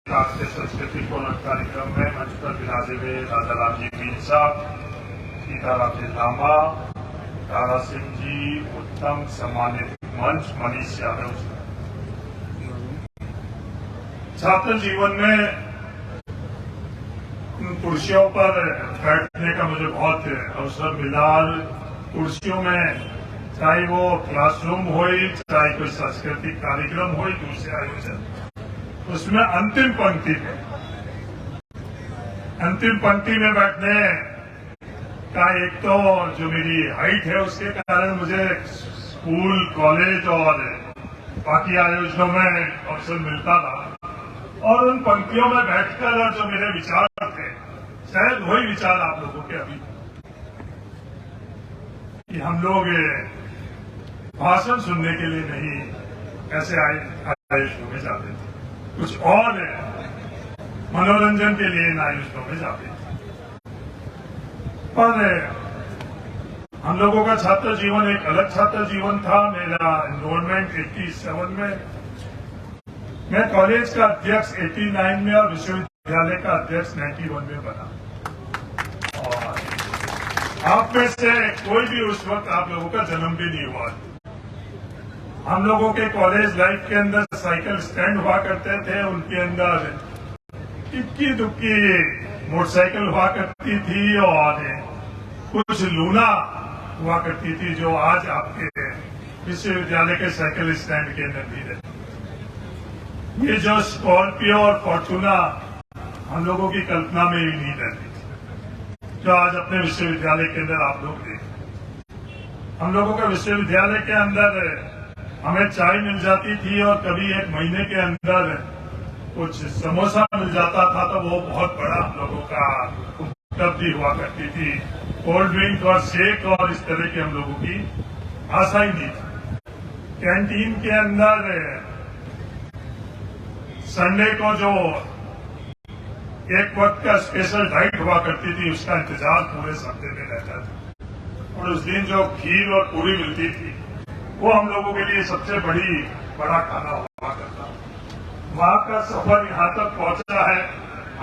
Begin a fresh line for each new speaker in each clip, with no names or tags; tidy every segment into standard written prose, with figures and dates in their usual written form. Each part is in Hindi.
राष्ट्रीय संस्कृति पूर्ण कार्यक्रम में मंच पर विराजे हुए राजा राम जी मीर साहब, सीताराम जी लांबा, तारा सिंह जी, उत्तम सम्मानित मंच मनीष यादव। छात्र जीवन में कुर्सियों पर बैठने का मुझे बहुत अवसर मिला। कुर्सियों में चाहे वो क्लासरूम हो, चाहे कोई सांस्कृतिक कार्यक्रम हो, दूसरे आयोजन, उसमें अंतिम पंक्ति में बैठने का एक तो जो मेरी हाइट है उसके कारण मुझे स्कूल, कॉलेज और बाकी आयोजनों में अवसर मिलता था, और उन पंक्तियों में बैठकर जो मेरे विचार थे, शायद वही विचार आप लोगों के अभी, कि हम लोग भाषण सुनने के लिए नहीं ऐसे आयोजनों में जाते थे, कुछ और मनोरंजन के लिए इन आयोजनों में जाते थे। पर हम लोगों का छात्र जीवन एक अलग छात्र जीवन था। मेरा एनरोलमेंट 87 में, मैं कॉलेज का अध्यक्ष 89 में और विश्वविद्यालय का अध्यक्ष 91 में बना। और आप में से कोई भी उस वक्त आप लोगों का जन्म भी नहीं हुआ। हम लोगों के कॉलेज लाइफ के अंदर साइकिल स्टैंड हुआ करते थे, उनके अंदर इक्की दुक्की मोटरसाइकिल हुआ करती थी और कुछ लूना हुआ करती थी, जो आज आपके विश्वविद्यालय के साइकिल स्टैंड के अंदर भी रहती। ये जो स्कॉर्पियो और फॉर्चूना हम लोगों की कल्पना में भी नहीं रहती थी, जो आज अपने विश्वविद्यालय के अंदर आप लोग देखते। हम लोगों का विश्वविद्यालय के अंदर हमें चाय मिल जाती थी, और कभी एक महीने के अंदर कुछ समोसा मिल जाता था, तो वो बहुत बड़ा हम लोगों का उपलब्धि हुआ करती थी। कोल्ड ड्रिंक और शेक और इस तरह की हम लोगों की आशा ही नहीं थी। कैंटीन के अंदर संडे को जो एक वक्त का स्पेशल डाइट हुआ करती थी, उसका इंतजार पूरे सप्ताह में रहता था, और उस दिन जो खीर और पूरी मिलती थी, वो हम लोगों के लिए सबसे बड़ा खाना हुआ करता। वहां का सफर यहाँ तक पहुंचा है,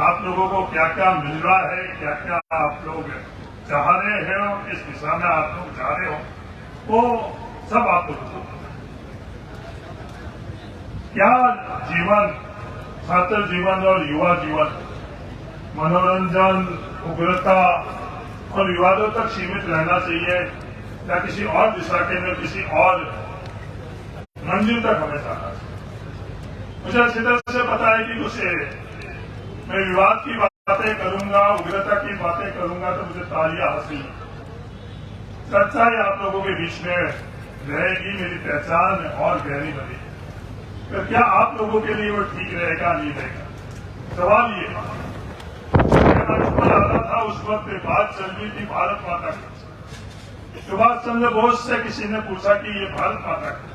आप लोगों को क्या क्या मिल रहा है, क्या क्या आप लोग चाह रहे हैं और किस दिशा में आप लोग जा रहे हो, वो सब आप लोगों को क्या जीवन, छात्र जीवन और युवा जीवन, मनोरंजन, उग्रता और विवादों तक सीमित रहना चाहिए, या किसी और दिशा के अंदर किसी और मंजिल तक हमें जाना चाहिए। मुझे अच्छी तरह से पता है कि उसे मैं विवाद की बातें करूंगा, उग्रता की बातें करूंगा, तो मुझे तालियां हासिल, सच्चाई आप लोगों के बीच में रहेगी, मेरी पहचान और गहरी बनेगी। तो क्या आप लोगों के लिए वो ठीक रहेगा, नहीं रहेगा? सवाल ये, मैं मंच पर आता था, उस वक्त बात चल रही थी भारत माता की। सुभाष चंद्र बोस से किसी ने पूछा कि ये भारत माता की,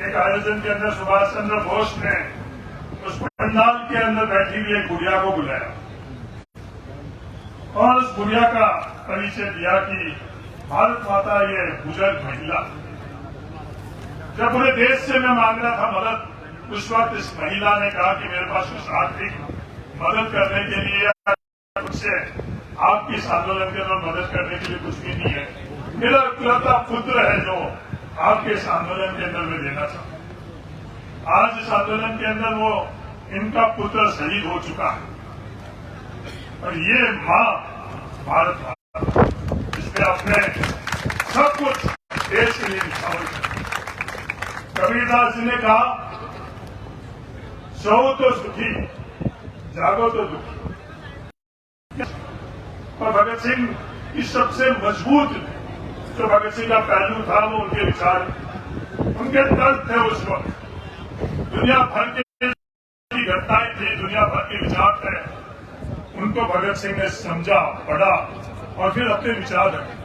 एक आयोजन के अंदर सुभाष चंद्र बोस ने उस पंडाल के अंदर बैठी हुई एक गुड़िया को बुलाया और उस गुड़िया का परिचय दिया कि भारत माता ये बुजुर्ग महिला। जब पूरे देश से मैं मांग रहा था मदद, उस वक्त इस महिला ने कहा कि मेरे पास कुछ आर्थिक मदद करने के लिए, मुझसे आपकी इस आंदोलन के अंदर मदद करने के लिए कुछ भी नहीं है। मेरा इकलौता पुत्र है जो आपके इस आंदोलन के अंदर मैं देना चाहता हूं। आज इस आंदोलन के अंदर वो इनका पुत्र शहीद हो चुका है, और ये मां भारत माता, जिसने अपने सब कुछ देश के लिए निछावर किया। कबीरदास जी ने कहा, सोओ तो सुखी, जागो तो दुखी। और भगत सिंह की सबसे मजबूत जो भगत सिंह का पहलू था, वो उनके विचार, उनके तर्क थे। उस वक्त दुनिया भर की घटनाएं थी, दुनिया भर के विचार थे, उनको भगत सिंह ने समझा, पढ़ा और फिर अपने विचार रखे।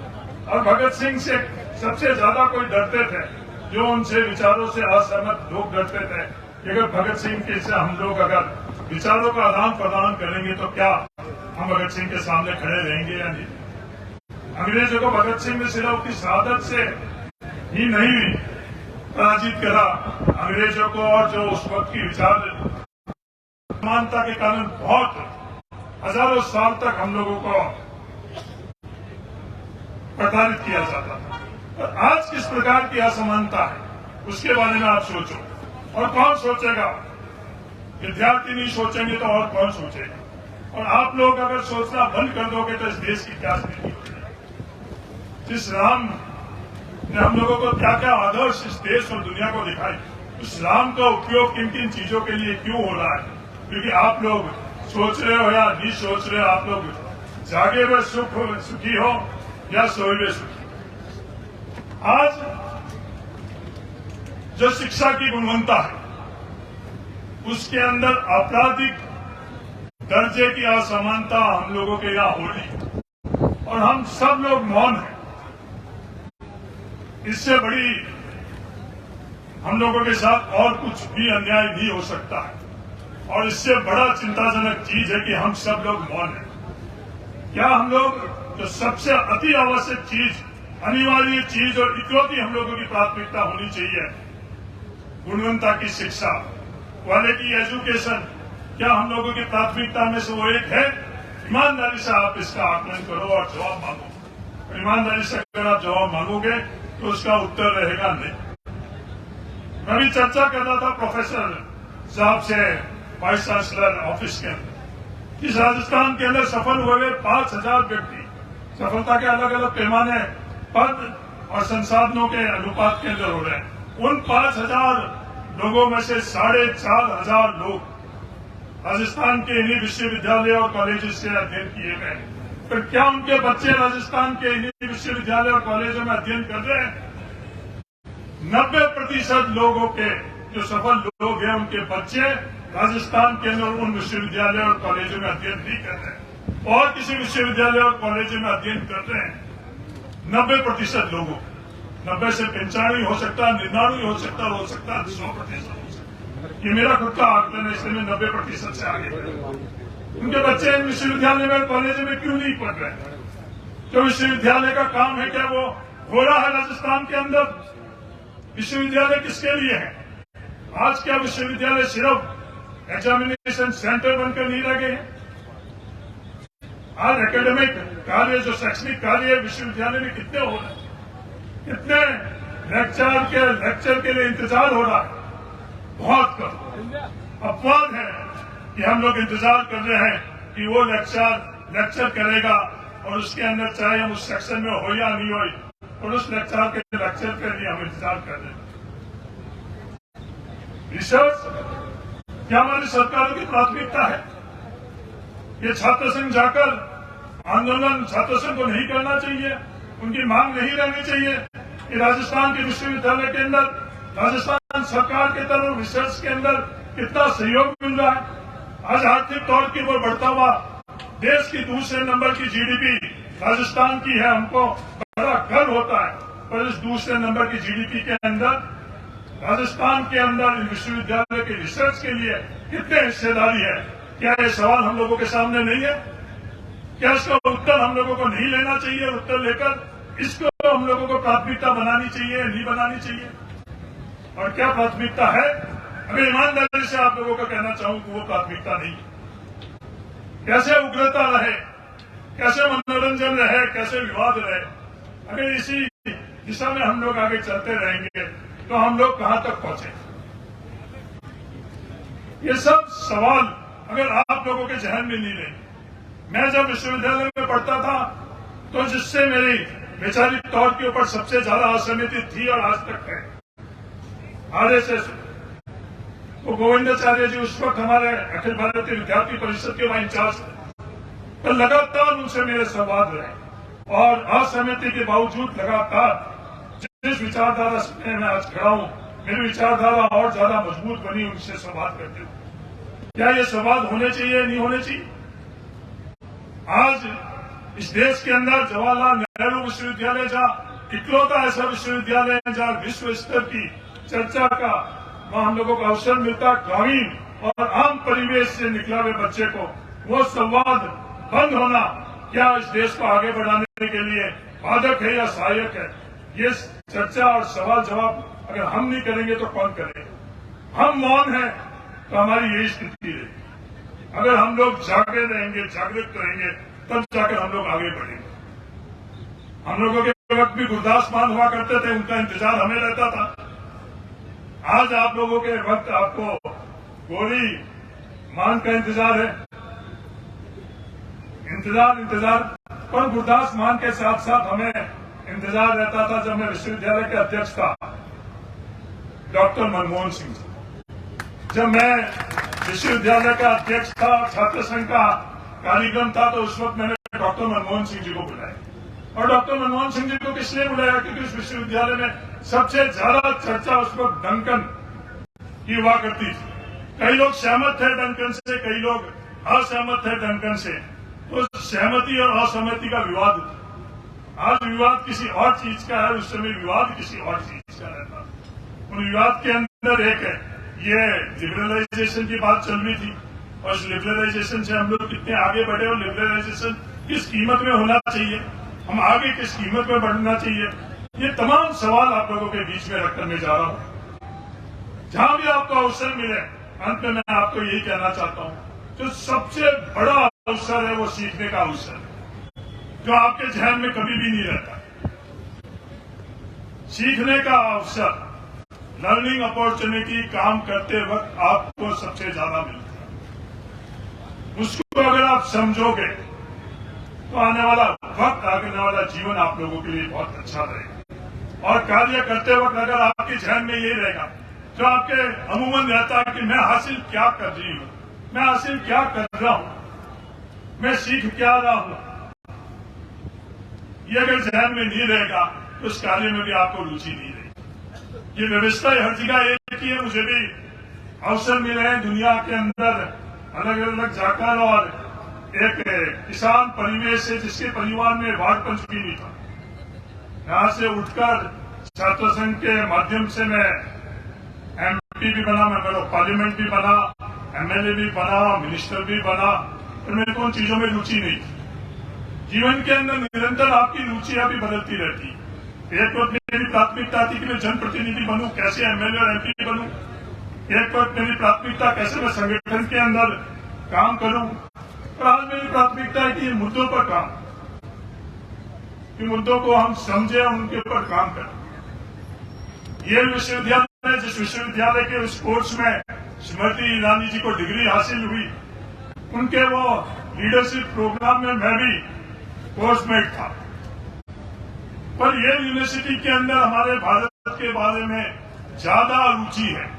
और भगत सिंह से सबसे ज्यादा कोई डरते थे, जो उनसे विचारों से असहमत लोग डरते थे कि अगर भगत सिंह के से हम लोग अगर विचारों का आदान प्रदान करेंगे तो क्या हम भगत सिंह के सामने खड़े रहेंगे या नहीं। अंग्रेजों को भगत सिंह ने सिर्फ की शहादत से ही नहीं पराजित करा, अंग्रेजों को और जो उस वक्त की विचार असमानता के कारण बहुत हजारों साल तक हम लोगों को प्रताड़ित किया जाता था। और आज किस प्रकार की असमानता है उसके बारे में आप सोचो। और कौन सोचेगा? विद्यार्थी नहीं सोचेंगे तो और कौन सोचेगा? और आप लोग अगर सोचना बंद कर दोगे तो इस देश की क्या स्थिति हो जाएगी? जिस राम ने हम लोगों को क्या क्या आदर्श इस देश और दुनिया को दिखाई, उस राम का उपयोग किन किन चीजों के लिए क्यों हो रहा है? क्योंकि आप लोग सोच रहे हो या नहीं सोच रहे हो, आप लोग जागे हुए सुखी हो या सोए हुए सुखी। आज जो शिक्षा की गुणवत्ता है उसके अंदर आपराधिक दर्जे की असमानता हम लोगों के यहाँ हो रही और हम सब लोग मौन हैं। इससे बड़ी हम लोगों के साथ और कुछ भी अन्याय नहीं हो सकता है और इससे बड़ा चिंताजनक चीज है कि हम सब लोग मौन हैं। क्या हम लोग जो सबसे अति आवश्यक चीज, अनिवार्य चीज और इकलौती हम लोगों की प्राथमिकता होनी चाहिए, गुणवत्ता की शिक्षा, क्वालिटी एजुकेशन, क्या हम लोगों की प्राथमिकता में से वो एक है? ईमानदारी से आप इसका आकलन करो और जवाब मांगो। ईमानदारी से अगर आप जवाब मांगोगे तो उसका उत्तर रहेगा नहीं। मैं भी चर्चा कर रहा था प्रोफेसर साहब से वाइस चांसलर ऑफिस के अंदर। इस राजस्थान के अंदर सफल हुए 5,000 व्यक्ति, सफलता के अलग अलग पैमाने, पद और संसाधनों के अनुपात के अंदर हो रहे हैं। उन 5,000 लोगों में से 4,500 लोग राजस्थान के इन्हीं विश्वविद्यालय और कॉलेज से अध्ययन किए गए। फिर क्या उनके बच्चे राजस्थान के इन्हीं विश्वविद्यालय और कॉलेजों में अध्ययन कर रहे हैं? 90% लोगों के जो सफल लोग हैं उनके बच्चे राजस्थान के अंदर उन विश्वविद्यालय और कॉलेजों में अध्ययन नहीं कर रहे और किसी विश्वविद्यालय और कॉलेजों में अध्ययन कर रहे हैं। 90% लोगों, 90 से 95 हो सकता है, 99 हो सकता है, 100% हो सकता है। ये मेरा खुद का आकलन है, इसलिए मैं 90% से आगे बढ़ूंगा। उनके बच्चे इन विश्वविद्यालय में कॉलेज में क्यों नहीं पढ़ रहे? जो विश्वविद्यालय का काम है क्या वो हो रहा है राजस्थान के अंदर? विश्वविद्यालय किसके लिए है? आज क्या विश्वविद्यालय सिर्फ एग्जामिनेशन सेंटर बनकर नहीं रह गए हैं? आज एकेडमिक कार्य, जो शैक्षणिक कार्य विश्वविद्यालय में कितने हो रहे हैं? कितने लेक्चर के लिए इंतजार हो रहा है? बहुत कम। अपवाद है कि हम लोग इंतजार कर रहे हैं कि वो लेक्चर करेगा और उसके अंदर चाहे हम उस सेक्शन में हो या नहीं हो, और उस लेक्चर के लिए हम इंतजार कर रहे हैं। रिसर्च क्या हमारी सरकारों की प्राथमिकता है? ये छात्र संघ जाकर आंदोलन छात्र संघ को नहीं करना चाहिए? उनकी मांग नहीं रहनी चाहिए कि राजस्थान के विश्वविद्यालय के अंदर, राजस्थान सरकार के तरफ रिसर्च के अंदर कितना सहयोग मिल रहा है? आज आर्थिक तौर की वो बढ़ता हुआ देश की दूसरे नंबर की जीडीपी राजस्थान की है, हमको बड़ा गर्व होता है। पर इस दूसरे नंबर की जीडीपी के अंदर राजस्थान के अंदर विश्वविद्यालय के रिसर्च के लिए कितने हिस्सेदारी है? क्या ये सवाल हम लोगों के सामने नहीं है? क्या इसका उत्तर हम लोगों को नहीं लेना चाहिए? उत्तर लेकर इसको हम लोगों को प्राथमिकता बनानी चाहिए, नहीं बनानी चाहिए? और क्या प्राथमिकता है? अगर ईमानदारी से आप लोगों को कहना चाहूं कि वो प्राथमिकता नहीं। कैसे उग्रता रहे, कैसे मनोरंजन रहे, कैसे विवाद रहे, अगर इसी दिशा में हम लोग आगे चलते रहेंगे तो हम लोग कहां तक पहुंचे? ये सब सवाल अगर आप लोगों के जहन में नहीं रहे। मैं जब विश्वविद्यालय में पढ़ता था तो जिससे मेरी वैचारिक तौर के ऊपर सबसे ज्यादा असहमति थी और आज तक है, आरएसएस, वो गोविंदाचार्य जी उस वक्त हमारे अखिल भारतीय विद्यार्थी परिषद के वहां इंचार्ज थे। तो लगातार उनसे मेरे संवाद रहे और असहमति के बावजूद लगातार जिस विचारधारा से मैं आज खड़ा हूं, मेरी विचारधारा और ज्यादा मजबूत बनी उनसे संवाद करते हुए। क्या ये संवाद होने चाहिए, नहीं होने चाहिए? आज इस देश के अंदर जवाहरलाल नेहरू विश्वविद्यालय जहाँ इकलौता ऐसा विश्वविद्यालय है जहाँ विश्व स्तर की चर्चा का वहां हम लोगों को अवसर मिलता, ग्रामीण और आम परिवेश से निकला हुए बच्चे को वो संवाद बंद होना क्या इस देश को आगे बढ़ाने के लिए बाधक है या सहायक है? ये चर्चा और सवाल जवाब अगर हम नहीं करेंगे तो कौन करेगा? हम मौन हैं तो हमारी यही स्थिति है। अगर हम लोग जागे रहेंगे, जागृत रहेंगे, तब जाकर हम लोग आगे बढ़ेंगे। हम लोगों के वक्त भी गुरदास मान हुआ करते थे, उनका इंतजार हमें रहता था। आज आप लोगों के वक्त आपको गोली मान का इंतजार है। इंतजार पर गुरदास मान के साथ साथ हमें इंतजार रहता था जब मैं विश्वविद्यालय के अध्यक्ष था, डॉक्टर मनमोहन सिंह जी। जब मैं विश्वविद्यालय का अध्यक्ष था, छात्र संघ का कार्यक्रम था, तो उस वक्त मैंने डॉक्टर मनमोहन सिंह जी को बुलाया। और डॉक्टर मनमोहन सिंह जी को किसने बुलाया? क्योंकि उस विश्वविद्यालय में सबसे ज्यादा चर्चा उस वक्त डंकन की हुआ करती थी। कई लोग सहमत थे डंकन से, कई लोग असहमत थे डंकन से। तो सहमति और असहमति का विवाद था। आज विवाद किसी और चीज का है, उस समय विवाद किसी और चीज का रहता। उन विवाद के अंदर एक है, ये लिबरलाइजेशन की बात चल रही थी, और इस लिबरलाइजेशन से हम लोग कितने आगे बढ़े और लिबरलाइजेशन किस कीमत में होना चाहिए, हम आगे किस कीमत में बढ़ना चाहिए, ये तमाम सवाल आप लोगों के बीच में रखकर मैं जा रहा हूं। जहां भी आपको अवसर मिले, अंत में मैं आपको यही कहना चाहता हूं, जो सबसे बड़ा अवसर है वो सीखने का अवसर है, जो आपके जहन में कभी भी नहीं रहता। सीखने का अवसर, लर्निंग अपॉर्चुनिटी काम करते वक्त आपको सबसे ज्यादा मिलता है। उसको अगर आप समझोगे तो आने वाला वक्त, आने वाला जीवन आप लोगों के लिए बहुत अच्छा रहेगा। और कार्य करते वक्त अगर आपके जहन में ये रहेगा, जो आपके अमूमन रहता है कि मैं हासिल क्या कर रही हूं, मैं हासिल क्या कर रहा हूं, मैं सीख क्या रहा हूं, ये अगर जहन में नहीं रहेगा तो उस कार्य में भी आपको रुचि नहीं रहेगी। ये व्यवस्था हर जगह एक ही है। मुझे भी अवसर मिले हैं दुनिया के अंदर अलग अलग जाकर, और एक किसान परिवेश से जिसके परिवार में वार्ड पंच भी नहीं था, यहां से उठकर छात्र संघ के माध्यम से मैं एमपी भी बना, मेंबर ऑफ पार्लियामेंट भी बना, एमएलए भी बना, मिनिस्टर भी बना। तो मेरे को उन चीजों में रुचि नहीं थी। जीवन के अंदर निरंतर आपकी रुचियां भी बदलती रहती। एक वक्त मेरी प्राथमिकता थी कि मैं जनप्रतिनिधि बनूं, कैसे एमएलए और एमपी बनूं। एक वक्त मेरी प्राथमिकता कैसे मैं संगठन के अंदर काम करूं। और आज मेरी प्राथमिकता है कि मुद्दों पर काम, कि मुद्दों को हम समझे, उनके ऊपर काम करें। ये विश्वविद्यालय, जिस विश्वविद्यालय के उस कोर्स में स्मृति ईरानी जी को डिग्री हासिल हुई, उनके वो लीडरशिप प्रोग्राम में मैं भी कोर्समेट था। पर ये यूनिवर्सिटी के अंदर हमारे भारत के बारे में ज्यादा रुचि है।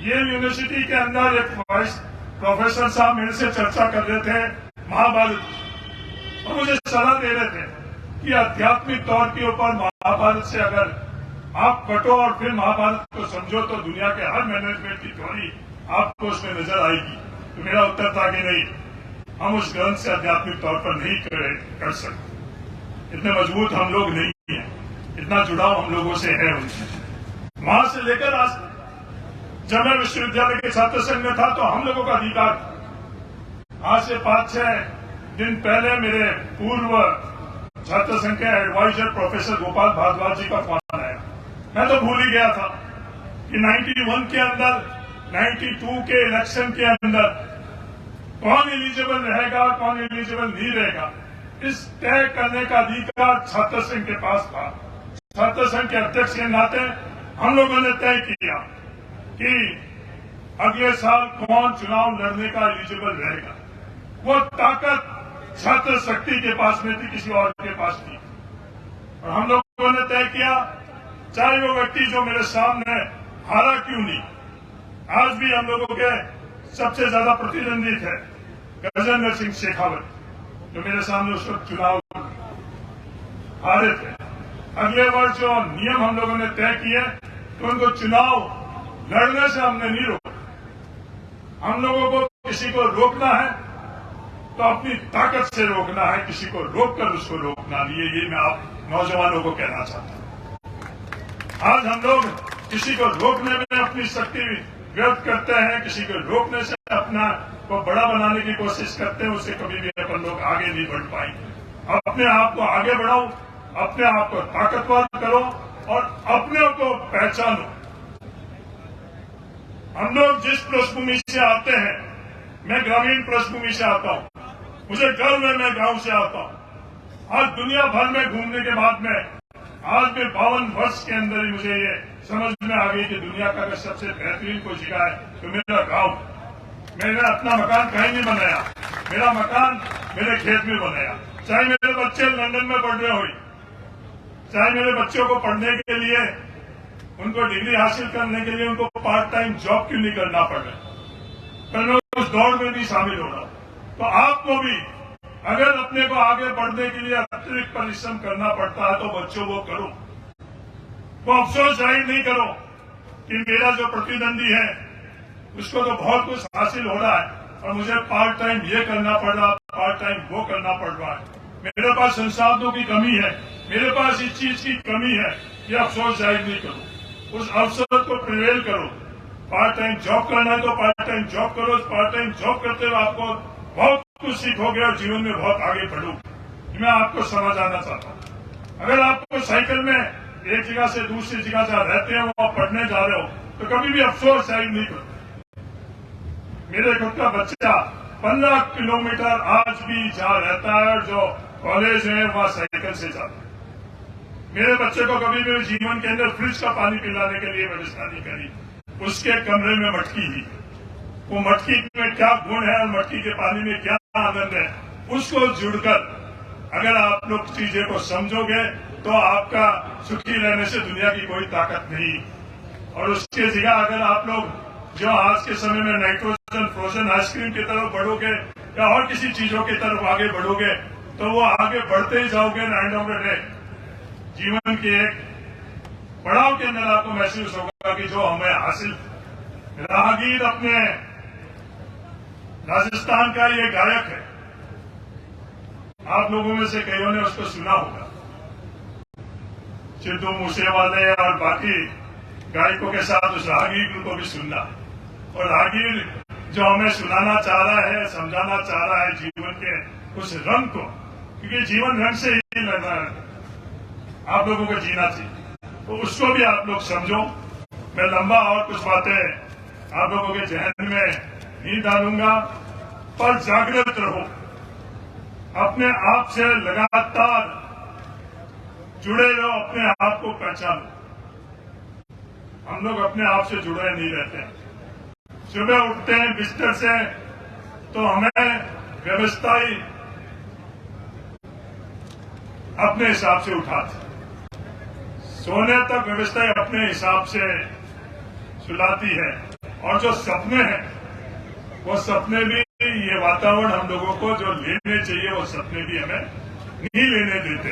ये यूनिवर्सिटी के अंदर एक प्रोफेसर साहब मेरे से चर्चा कर रहे थे महाभारत, और मुझे सलाह दे रहे थे कि आध्यात्मिक तौर के ऊपर महाभारत से अगर आप कटो और फिर महाभारत को समझो तो दुनिया के हर मैनेजमेंट की थ्योरी आपको उसमें नजर आएगी। तो मेरा उत्तर था कि नहीं, हम उस ग्रंथ से आध्यात्मिक तौर पर नहीं कर सकते। इतने मजबूत हम लोग नहीं हैं, इतना जुड़ाव हम लोगों से है उनसे। वहां से लेकर आज जब मैं विश्वविद्यालय के छात्र संघ में था तो हम लोगों का अधिकार। आज से 5-6 दिन पहले मेरे पूर्व छात्र संघ के एडवाइजर प्रोफेसर गोपाल भारद्वाज जी का फोन आया। मैं तो भूल ही गया था कि 91 के अंदर, 92 के इलेक्शन के अंदर कौन एलिजिबल रहेगा, कौन एलिजिबल नहीं रहेगा, इस तय करने का अधिकार छात्र संघ के पास था। छात्र संघ के अध्यक्ष के नाते हम लोगों ने तय किया कि अगले साल कौन चुनाव लड़ने का एलिजिबल रहेगा। वो ताकत छात्र शक्ति के पास में थी, किसी और के पास नहीं। और हम लोगों ने तय किया, चाहे वो व्यक्ति जो मेरे सामने हारा क्यों नहीं, आज भी हम लोगों के सबसे ज्यादा प्रतिद्वंदी थे गजेंद्र सिंह शेखावत, जो मेरे सामने उस वक्त चुनाव हारे थे। अगले वर्ष जो नियम हम लोगों ने तय किए, तो उनको चुनाव लड़ने से हमने नहीं रोका। हम लोगों को किसी को रोकना है तो अपनी ताकत से रोकना है, किसी को रोककर उसको रोकना नहीं है। ये मैं आप नौजवानों को कहना चाहता हूं। आज हम लोग किसी को रोकने में अपनी शक्ति व्यक्त करते हैं, किसी को रोकने से अपना को बड़ा बनाने की कोशिश करते हैं, उससे कभी भी अपन लोग आगे नहीं बढ़ पाएंगे। अपने आप को आगे बढ़ाओ, अपने आप को ताकतवर करो और अपने को पहचानो। हम लोग जिस पृष्ठभूमि से आते हैं मैं ग्रामीण पृष्ठभूमि से आता हूं, मुझे गर्व है मैं गांव से आता हूं। आज दुनिया भर में घूमने के बाद में आज में 52 वर्ष के अंदर ही मुझे ये समझ में आ गई कि दुनिया का अगर सबसे बेहतरीन कोई जगह है तो मेरा गांव। मैंने अपना मकान कहीं नहीं बनाया, मेरा मकान मेरे खेत में बनाया। चाहे मेरे बच्चे लंदन में पढ़ रहे हो, चाहे मेरे बच्चों को पढ़ने के लिए, उनको डिग्री हासिल करने के लिए उनको पार्ट टाइम जॉब क्यों नहीं करना पड़ रहा, पर मैं उस दौड़ में भी शामिल हो रहा हूं। तो आपको भी अगर अपने को आगे बढ़ने के लिए अतिरिक्त परिश्रम करना पड़ता है तो बच्चों वो करो, वो अफसोस जाहिर नहीं करो कि मेरा जो प्रतिद्वंदी है उसको तो बहुत कुछ हासिल हो रहा है और मुझे पार्ट टाइम ये करना पड़ रहा, पार्ट टाइम वो करना पड़ रहा है, मेरे पास संसाधनों की कमी है, मेरे पास इस चीज की कमी है, ये अफसोस जाहिर नहीं करो। उस अवसर को प्रिवेल करो। पार्ट टाइम जॉब करना है तो पार्ट टाइम जॉब करो। पार्ट टाइम जॉब करते हुए आपको बहुत कुछ सीखोगे और जीवन में बहुत आगे बढ़ोगे। मैं आपको समझाना चाहता हूँ, अगर आपको साइकिल में एक जगह से दूसरी जगह जहाँ रहते हैं वहां पढ़ने जा रहे हो तो कभी भी अफसोस जाहिर नहीं करो। मेरे खुद का बच्चा 15 किलोमीटर आज भी जहाँ रहता है और जो कॉलेज है वहां साइकिल से जाता है। मेरे बच्चे को कभी भी जीवन के अंदर फ्रिज का पानी पिलाने के लिए व्यवस्था नहीं करी, उसके कमरे में मटकी ही। वो मटकी में क्या गुण है और मटकी के पानी में क्या आनंद है, उसको जुड़कर अगर आप लोग चीजें को समझोगे तो आपका सुखी रहने से दुनिया की कोई ताकत नहीं। और उसके जगह अगर आप लोग जो आज के समय में नाइट्रोजन फ्रोजन आइसक्रीम की तरफ बढ़ोगे या और किसी चीजों की तरफ आगे बढ़ोगे तो वो आगे बढ़ते ही जाओगे। एंड ऑफ द डे जीवन के एक पड़ाव के अंदर आपको महसूस होगा कि जो हमें हासिल। राहगीर अपने राजस्थान का ये गायक है, आप लोगों में से कईयों ने उसको सुना होगा, सिद्धू मूसेवाले और बाकी गायकों के साथ उस राहगीर को भी सुनना। और राहगीर जो हमें सुनाना चाह रहा है, समझाना चाह रहा है जीवन के उस रंग को, क्योंकि जीवन रंग से ही लेना है, आप लोगों को जीना चाहिए, तो उसको भी आप लोग समझो। मैं लंबा और कुछ बातें आप लोगों के जहन में नहीं डालूंगा, पर जागृत रहो, अपने आप से लगातार जुड़े रहो, अपने आप को पहचानो। हम लोग अपने आप से जुड़े नहीं रहते। सुबह उठते हैं बिस्तर से तो हमें व्यवस्था ही अपने हिसाब से उठाती, सोने तक व्यवस्था अपने हिसाब से सुलाती है। और जो सपने हैं वो सपने भी, ये वातावरण हम लोगों को जो लेने चाहिए वो सपने भी हमें नहीं लेने देते।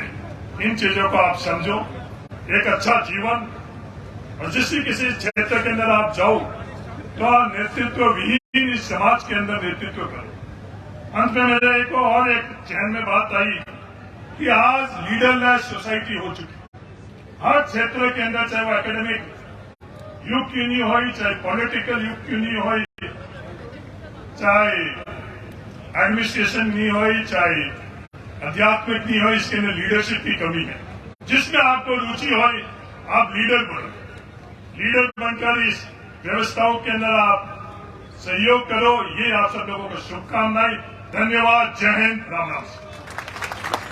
इन चीजों को आप समझो। एक अच्छा जीवन, और किसी क्षेत्र के अंदर आप जाओ तो नेतृत्व विहीन इस समाज के अंदर नेतृत्व करो। अंत में मेरे एक और एक चैन में बात आई कि आज लीडरलेस सोसाइटी हो चुकी। हर क्षेत्र के अंदर, चाहे वो एकेडमिक युग क्यों नहीं हो, चाहे पॉलिटिकल युग क्यों नहीं हो, चाहे एडमिनिस्ट्रेशन नहीं हो, चाहे आध्यात्मिक नहीं हो, इसके अंदर लीडरशिप की कमी है। जिसमें आपको रुचि हो आप लीडर बनो, लीडर बनकर इस व्यवस्थाओं के अंदर आप सहयोग करो। ये आप सब लोगों को शुभकामनाएं। धन्यवाद। जय हिंद। राम राम।